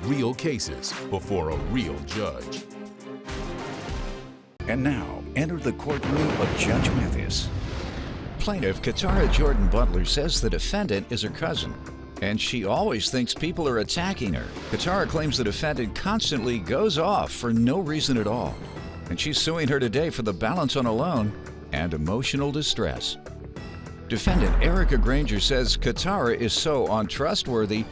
real cases before a real judge. And now, enter the courtroom of Judge Mathis. Plaintiff Katara Jordan Butler says the defendant is her cousin, and she always thinks people are attacking her. Katara claims the defendant constantly goes off for no reason at all, and she's suing her today for the balance on a loan and emotional distress. Defendant Erica Granger says Katara is so untrustworthy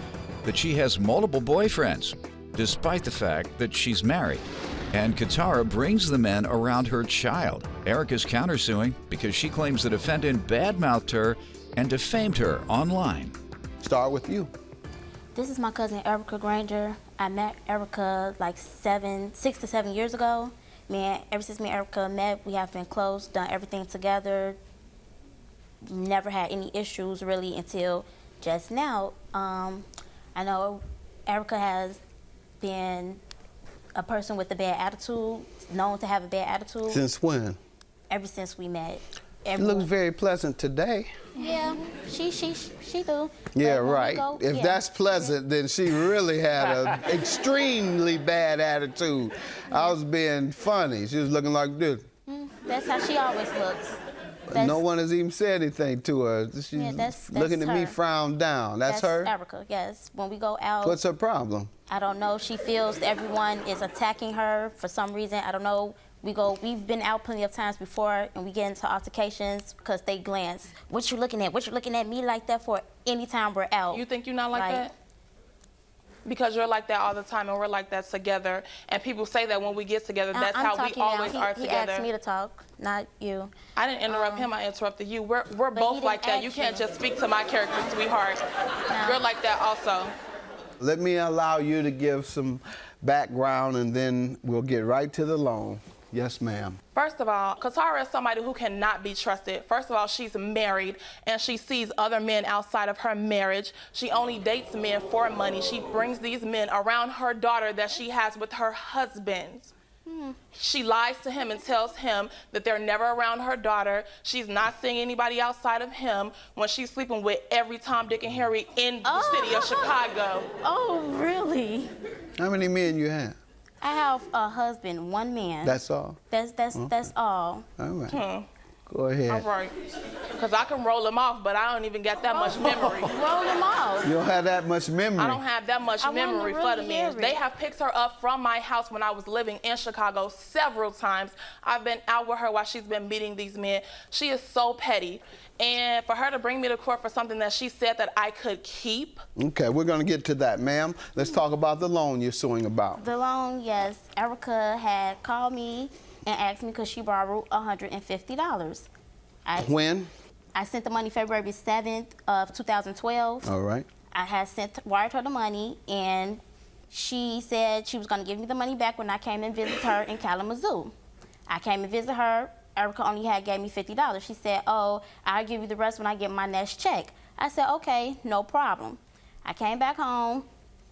that she has multiple boyfriends, despite the fact that she's married. And Katara brings the men around her child. Erica's countersuing because she claims the defendant badmouthed her and defamed her online. Start with you. This is my cousin Erica Granger. I met Erica like 6 to 7 years ago. Ever since me and Erica met, we have been close, done everything together. Never had any issues really until just now. I know Erica has been a person with a bad attitude, known to have a bad attitude. Since when? Ever since we met. She looks very pleasant today. Yeah, she do. Yeah, right. If that's pleasant, then she really had an extremely bad attitude. I was being funny. She was looking like this. That's how she always looks. No one has even said anything to her. She's looking at me frown down. That's her? Erica, yes. When we go out. What's her problem? I don't know. She feels everyone is attacking her for some reason. I don't know. We've been out plenty of times before, and we get into altercations because they glance. What you looking at? What you looking at me like that for? Anytime we're out. You think you're not like that? Because you're like that all the time, and we're like that together. And people say that when we get together, that's how we always are together. He asked me to talk, not you. I didn't interrupt him, I interrupted you. We're both like that. You can't just speak to my character, sweetheart. No. You're like that also. Let me allow you to give some background, and then we'll get right to the loan. Yes, ma'am. First of all, Katara is somebody who cannot be trusted. First of all, she's married, and she sees other men outside of her marriage. She only dates men for money. She brings these men around her daughter that she has with her husband. She lies to him and tells him that they're never around her daughter. She's not seeing anybody outside of him when she's sleeping with every Tom, Dick, and Harry in the city of Chicago. Oh, really? How many men you have? I have a husband, one man. That's all? That's all. All right. Go ahead. All right. Because I can roll them off, but I don't even get that much memory. Roll them off. You don't have that much memory. I don't have that much memory for the men. They have picked her up from my house when I was living in Chicago several times. I've been out with her while she's been meeting these men. She is so petty. And for her to bring me to court for something that she said that I could keep. Okay, we're going to get to that, ma'am. Let's talk about the loan you're suing about. The loan, yes. Erica had called me and asked me because she borrowed $150. When? I sent the money February 7th of 2012. All right. I had wired her the money, and she said she was going to give me the money back when I came and visited her in Kalamazoo. I came and visited her. Erica only gave me $50. She said, oh, I'll give you the rest when I get my next check. I said, okay, no problem. I came back home,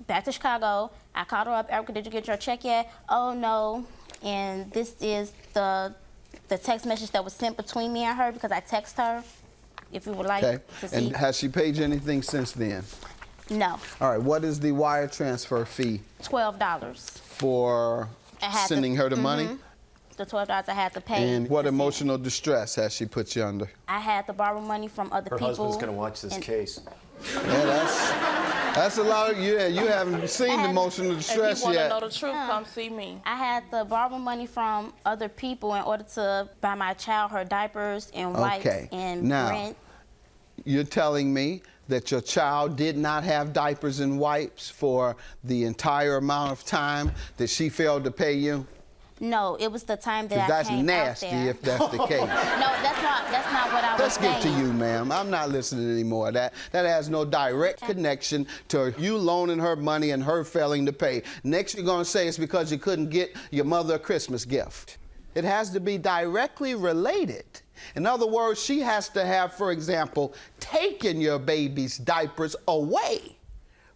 back to Chicago. I called her up, Erica, did you get your check yet? Oh, no. And this is the text message that was sent between me and her because I text her, if you would like to see. And has she paid you anything since then? No. All right, what is the wire transfer fee? $12. For sending her the money? The $12 I had to pay. And what emotional distress has she put you under? I had to borrow money from other people. Her husband's going to watch this case. Yeah, that's a lot of, you haven't seen emotional distress yet. If you want to know the truth, come see me. I had to borrow money from other people in order to buy my child her diapers and wipes and rent. You're telling me that your child did not have diapers and wipes for the entire amount of time that she failed to pay you? No, it was the time that I came That's nasty out there. if that's the case. No, that's not what I was saying. Let's get to you, ma'am. I'm not listening anymore. That has no direct connection to you loaning her money and her failing to pay. Next, you're going to say it's because you couldn't get your mother a Christmas gift. It has to be directly related. In other words, she has to have, for example, taken your baby's diapers away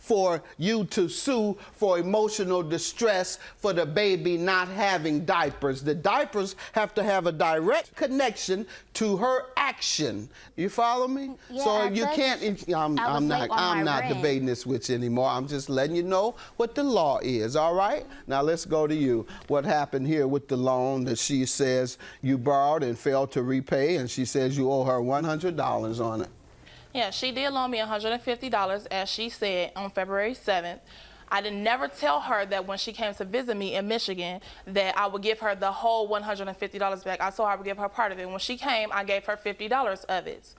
for you to sue for emotional distress for the baby not having diapers. The diapers have to have a direct connection to her action. You follow me? Yeah, so I you can't. I'm not debating this with you anymore. I'm just letting you know what the law is. All right? Now let's go to you. What happened here with the loan that she says you borrowed and failed to repay, and she says you owe her $100 on it. Yeah, she did loan me $150, as she said, on February 7th. I did never tell her that when she came to visit me in Michigan that I would give her the whole $150 back. I told her I would give her part of it. When she came, I gave her $50 of it.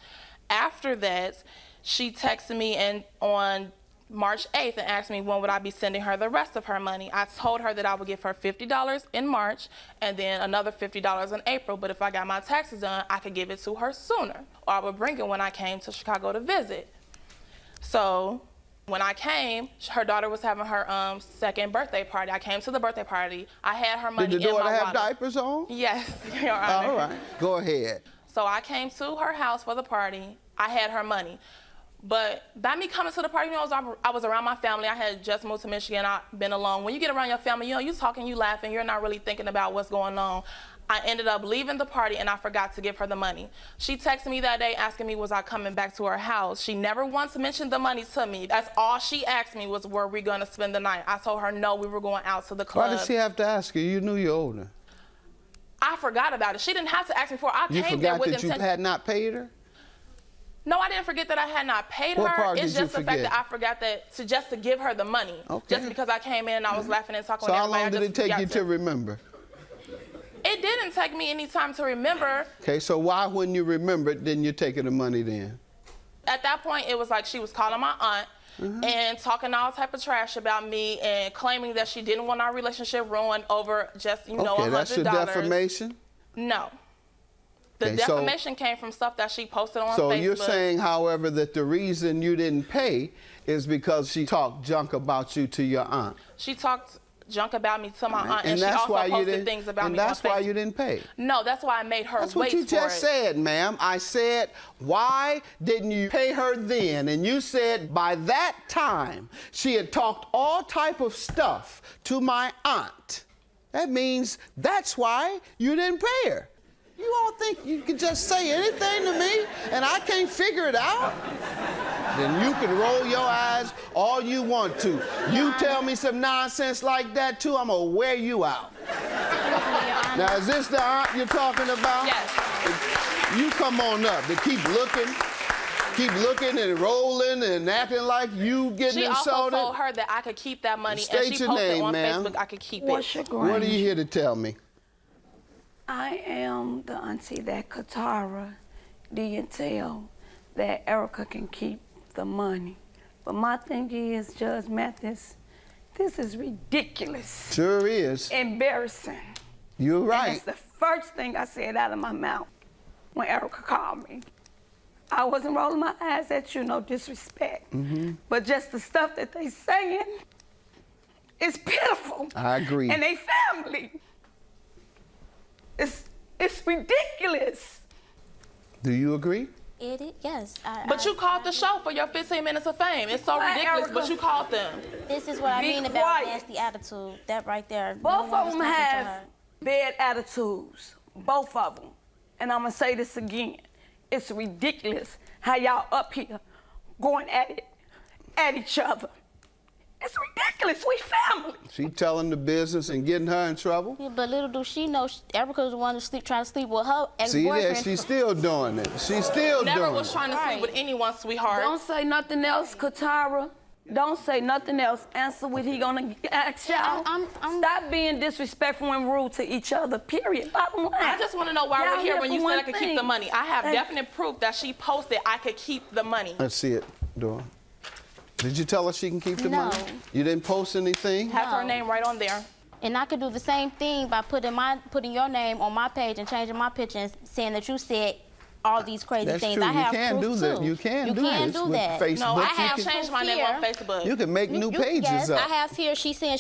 After that, she texted me on March 8th and asked me when would I be sending her the rest of her money. I told her that I would give her $50 in March and then another $50 in April, but if I got my taxes done, I could give it to her sooner, or I would bring it when I came to Chicago to visit. So when I came, her daughter was having her second birthday party. I came to the birthday party. I had her money in my wallet. Did the daughter have diapers on? Yes, Your Honor. All right, go ahead. So I came to her house for the party. I had her money. But by me coming to the party, I was around my family. I had just moved to Michigan. I've been alone. When you get around your family, you're talking, you laughing, you're not really thinking about what's going on. I ended up leaving the party and I forgot to give her the money. She texted me that day asking me was I coming back to her house. She never once mentioned the money to me. That's all she asked me was were we gonna spend the night. I told her no, we were going out to the club. Why did she have to ask you? You knew you owed her. I forgot about it. She didn't have to ask me for it. You forgot that you had not paid her? No, I didn't forget that I had not paid What her. part It's did just you the fact forget? that I forgot that just to give her the money. Okay. Just because I came in and I was laughing and talking So with how everybody. long did it take you to remember? It didn't take me any time to remember. Okay, so why, when you remembered, didn't you take her the money then? At that point, it was like she was calling my aunt and talking all type of trash about me and claiming that she didn't want our relationship ruined over just, $100. Okay, that's your defamation? No. The Okay, defamation came from stuff that she posted on Facebook. So you're saying, however, that the reason you didn't pay is because she talked junk about you to your aunt. She talked junk about me to my aunt, and she that's also why posted things about me on Facebook. And that's why you didn't pay. No, that's why I made her wait for it. That's what you just said, ma'am. I said, why didn't you pay her then? And you said by that time, she had talked all type of stuff to my aunt. That means that's why you didn't pay her. You all think you can just say anything to me and I can't figure it out? Then you can roll your eyes all you want to. You tell me some nonsense like that too, I'm gonna wear you out. Now, is this the aunt you're talking about? Yes. You come on up. They keep looking and rolling and acting like you getting insulted. She also told her that I could keep that money, and she your posted name, on ma'am. Facebook I could keep What's it. your What are grade? you here to tell me? I am the auntie that Katara didn't tell that Erica can keep the money. But my thing is, Judge Mathis, this is ridiculous. Sure is. Embarrassing. You're And right. that's the first thing I said out of my mouth when Erica called me. I wasn't rolling my eyes at you, no disrespect. But just the stuff that they saying is pitiful. I agree. And they family. It's ridiculous. Do you agree? Yes. But you called the show for your 15 minutes of fame. It's so Why, ridiculous, Erica? but you called them. This is what I Be mean about quiet. nasty attitude. That right there. Both No one of them was talking to have her. bad attitudes. Both of them. And I'm gonna say this again. It's ridiculous how y'all up here going at each other. It's ridiculous. We family. She telling the business and getting her in trouble? Yeah, but little do she know, Erica's the one trying to sleep with her See there, ex-boyfriend. she's still doing it. She's still Never doing was it. trying to sleep with anyone, sweetheart. Don't say nothing else, Katara. Don't say nothing else. Answer what he gonna ask y'all. I'm- Stop being disrespectful and rude to each other, period. Bottom line. I just want to know why Y'all we're here when for you said one I could keep thing. the money. I have Hey. definite proof that she posted I could keep the money. Let's see it, Dora. Did you tell her she can keep the No. money? You didn't post anything? Has her No. name right on there. And I could do the same thing by putting your name on my page and changing my picture and saying that you said all these crazy That's things. true. I have you can proof do that. too. You can do this with that. Facebook. No, I You have can- changed my name on Facebook. You can make new pages yes, up. I have here. She's saying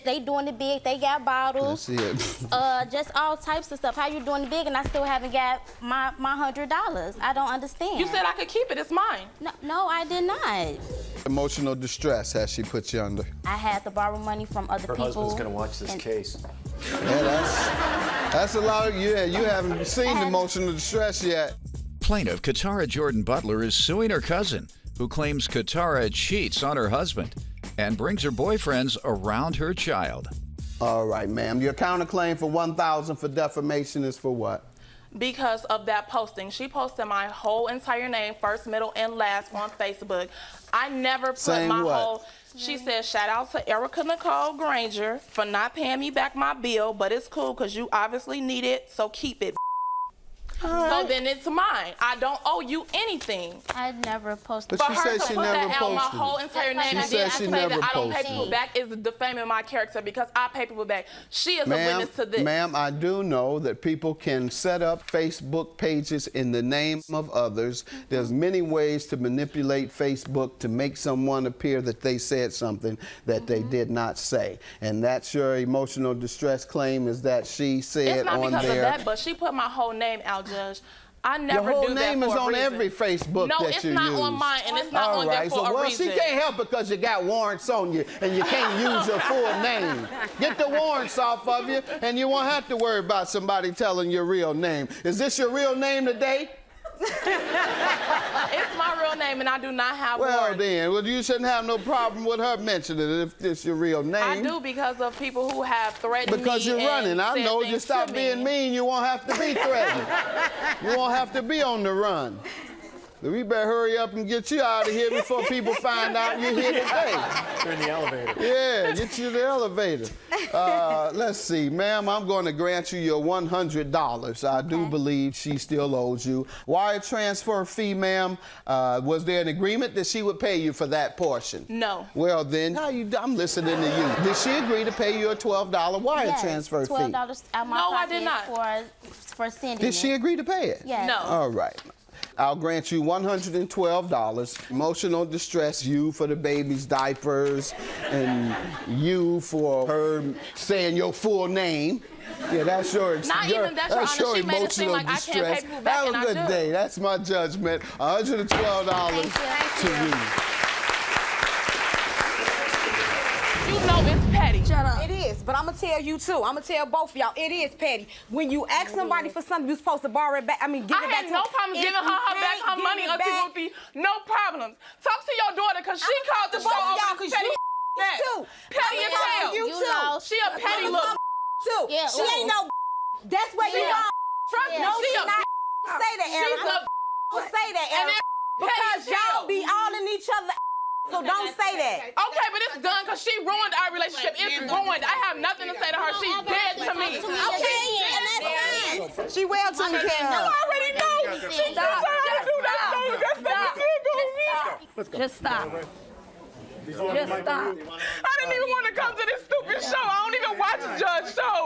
they doing it big. They got bottles. That's it. Just all types of stuff. How you doing it big and I still haven't got my $100? I don't understand. You said I could keep it. It's mine. No, I did not. Emotional distress has she put you under? I had to borrow money from other Her people. husband's gonna watch this case. Yeah, that's a lot of, yeah, you haven't seen emotional distress yet. Plaintiff Katara Jordan Butler is suing her cousin, who claims Katara cheats on her husband and brings her boyfriends around her child. All right, ma'am. Your counterclaim for $1,000 for defamation is for what? Because of that posting. She posted my whole entire name, first, middle, and last on Facebook. I never put Saying my what? whole... She said, shout out to Erica Nicole Granger for not paying me back my bill, but it's cool because you obviously need it, so keep it. So then it's mine. I don't owe you anything. I never posted. But For she her said to she put never that out, my posted whole it. entire name, She and said then I she say never that I don't pay posted people it. back is defaming my character because I pay people back. She is a witness to this. Ma'am, I do know that people can set up Facebook pages in the name of others. There's many ways to manipulate Facebook to make someone appear that they said something that they did not say. And that's your emotional distress claim, is that she said It's not on because there. of that, but she put my whole name out, Judge. I never Your whole do that name for is a on reason. every Facebook no, that it's you not use. on mine, and it's not All on there right, for so a well, reason. she can't help because you got warrants on you and you can't use your full name. Get the warrants off of you, and you won't have to worry about somebody telling your real name. Is this your real name today? It's my real name, and I do not have Well, warrants. then, well, you shouldn't have no problem with her mentioning it if it's your real name. I do because of people who have threatened me. Because you're running. and I said know. things Just stop to being me. mean. You won't have to be threatened. You won't have to be on the run. We better hurry up and get you out of here before people find out you're here today. They're in the elevator. Yeah, get you the elevator. Let's see, ma'am, I'm going to grant you your $100. I do believe she still owes you. Wire transfer fee, ma'am, was there an agreement that she would pay you for that portion? No. Well, then, I'm listening to you. Did she agree to pay you a $12 wire transfer fee? $12 out my No, I pocket did not. for sending Did she agree to pay it? Yes. No. All right. I'll grant you $112. Emotional distress, you for the baby's diapers, and you for her saying your full name. Yeah, that's your Not even that, Your Honor. She made it seem like I can't pay people back, and I Have a good do. day. That's my judgment. $112 to you. You know it's petty. Shut up. It is, but I'm gonna tell you too. I'm gonna tell both of y'all. It is petty. When you ask somebody for something, you're supposed to borrow it back. I mean, give it back I to had no them. problems If giving you her back can't her give money it until back, would be no problems. Talk to your daughter because she called the to show both of y'all, over this 'cause petty you mess. too. Petty I'm as talking hell. to you too. lost. She a petty little too. Yeah, she ain't no. That's where you Yeah. are. Trust me, No, she she a not. Say that, she's Erica. a Say that, and Erica. that Because petty as hell. y'all be all in each other. So don't say that. Okay, but it's done because she ruined our relationship. It's ruined. I have nothing to say to her. She's dead to me. Okay, and that's fine. She well taken care You of. already know. She Stop. I do that. That's Just stop. Just stop. I didn't even want to come to this stupid show. I don't even watch Judge shows.